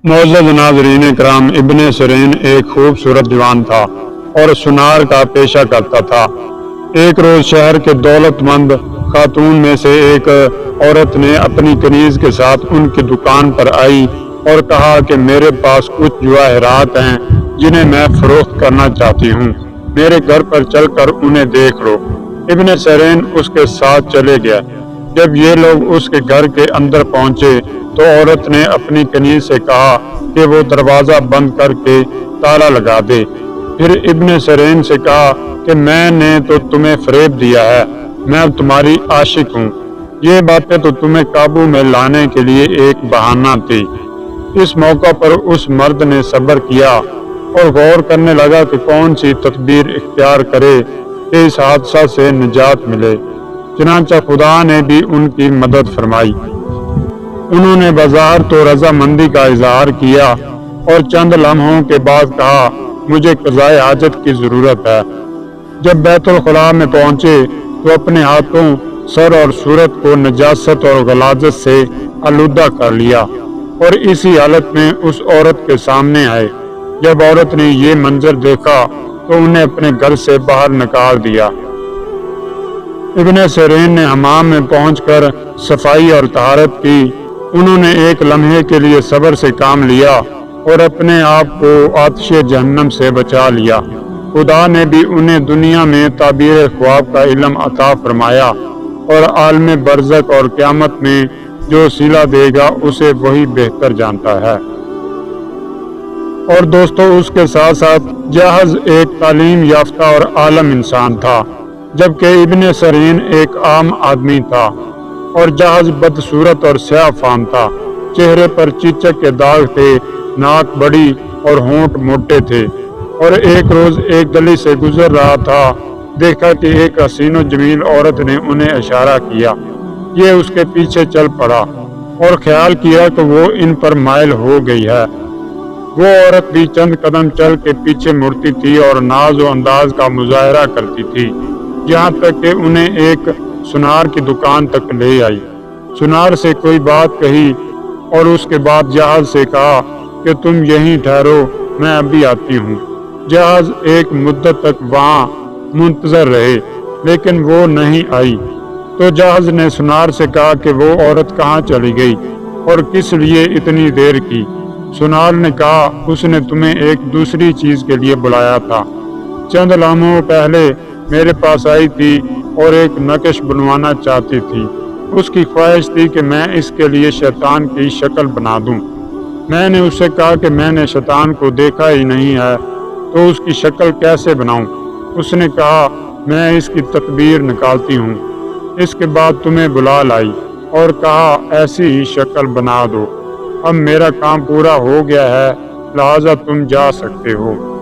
معزز ناظرین کرام، ابن سیرین ایک خوبصورت جوان تھا اور سنار کا پیشہ کرتا تھا۔ ایک روز شہر کے دولت مند خاتون میں سے ایک عورت نے اپنی کنیز کے ساتھ ان کی دکان پر آئی اور کہا کہ میرے پاس کچھ جواہرات ہیں جنہیں میں فروخت کرنا چاہتی ہوں، میرے گھر پر چل کر انہیں دیکھ لو۔ ابن سیرین اس کے ساتھ چلے گیا۔ جب یہ لوگ اس کے گھر کے اندر پہنچے تو عورت نے اپنی کنیز سے کہا کہ وہ دروازہ بند کر کے تالا لگا دے۔ پھر ابن سیرین سے کہا کہ میں نے تو تمہیں فریب دیا ہے، میں تمہاری عاشق ہوں، یہ باتیں تو تمہیں قابو میں لانے کے لیے ایک بہانہ تھی۔ اس موقع پر اس مرد نے صبر کیا اور غور کرنے لگا کہ کون سی تدبیر اختیار کرے کہ اس حادثہ سے نجات ملے۔ چنانچہ خدا نے بھی ان کی مدد فرمائی۔ انہوں نے بظاہر تو رضامندی کا اظہار کیا اور چند لمحوں کے بعد کہا مجھے قضائے حاجت کی ضرورت ہے۔ جب بیت الخلاء میں پہنچے تو اپنے ہاتھوں، سر اور صورت کو نجاست اور غلاظت سے آلودہ کر لیا اور اسی حالت میں اس عورت کے سامنے آئے۔ جب عورت نے یہ منظر دیکھا تو انہیں اپنے گھر سے باہر نکال دیا۔ ابن سیرین نے حمام میں پہنچ کر صفائی اور طہارت کی۔ انہوں نے ایک لمحے کے لیے صبر سے کام لیا اور اپنے آپ کو آتش جہنم سے بچا لیا۔ خدا نے بھی انہیں دنیا میں تعبیر خواب کا علم عطا فرمایا اور عالم برزخ اور قیامت میں جو صلہ دے گا اسے وہی بہتر جانتا ہے۔ اور دوستو، اس کے ساتھ ساتھ جہاز ایک تعلیم یافتہ اور عالم انسان تھا، جبکہ ابن سیرین ایک عام آدمی تھا۔ اور جہاز بدصورت اور سیاہ فام تھا، چہرے پر چیچک کے داغ تھے، ناک بڑی اور ہونٹ موٹے تھے۔ اور ایک روز ایک گلی سے گزر رہا تھا، دیکھا کہ ایک حسین و جمیل عورت نے انہیں اشارہ کیا۔ یہ اس کے پیچھے چل پڑا اور خیال کیا کہ وہ ان پر مائل ہو گئی ہے۔ وہ عورت بھی چند قدم چل کے پیچھے مڑتی تھی اور ناز و انداز کا مظاہرہ کرتی تھی، یہاں تک کہ انہیں ایک سنار کی دکان تک لے آئی۔ سنار سے کوئی بات کہی اور اس کے بعد جہاز سے کہا کہ تم یہیں ٹھہرو، میں ابھی آتی ہوں۔ جہاز ایک مدت تک وہاں منتظر رہے لیکن وہ نہیں آئی، تو جہاز نے سنار سے کہا کہ وہ عورت کہاں چلی گئی اور کس لیے اتنی دیر کی۔ سنار نے کہا اس نے تمہیں ایک دوسری چیز کے لیے بلایا تھا، چند لمحوں پہلے میرے پاس آئی تھی اور ایک نقش بنوانا چاہتی تھی۔ اس کی خواہش تھی کہ میں اس کے لیے شیطان کی شکل بنا دوں۔ میں نے اس سے کہا کہ میں نے شیطان کو دیکھا ہی نہیں ہے تو اس کی شکل کیسے بناؤں؟ اس نے کہا میں اس کی تدبیر نکالتی ہوں۔ اس کے بعد تمہیں بلا لائی اور کہا ایسی ہی شکل بنا دو۔ اب میرا کام پورا ہو گیا ہے، لہٰذا تم جا سکتے ہو۔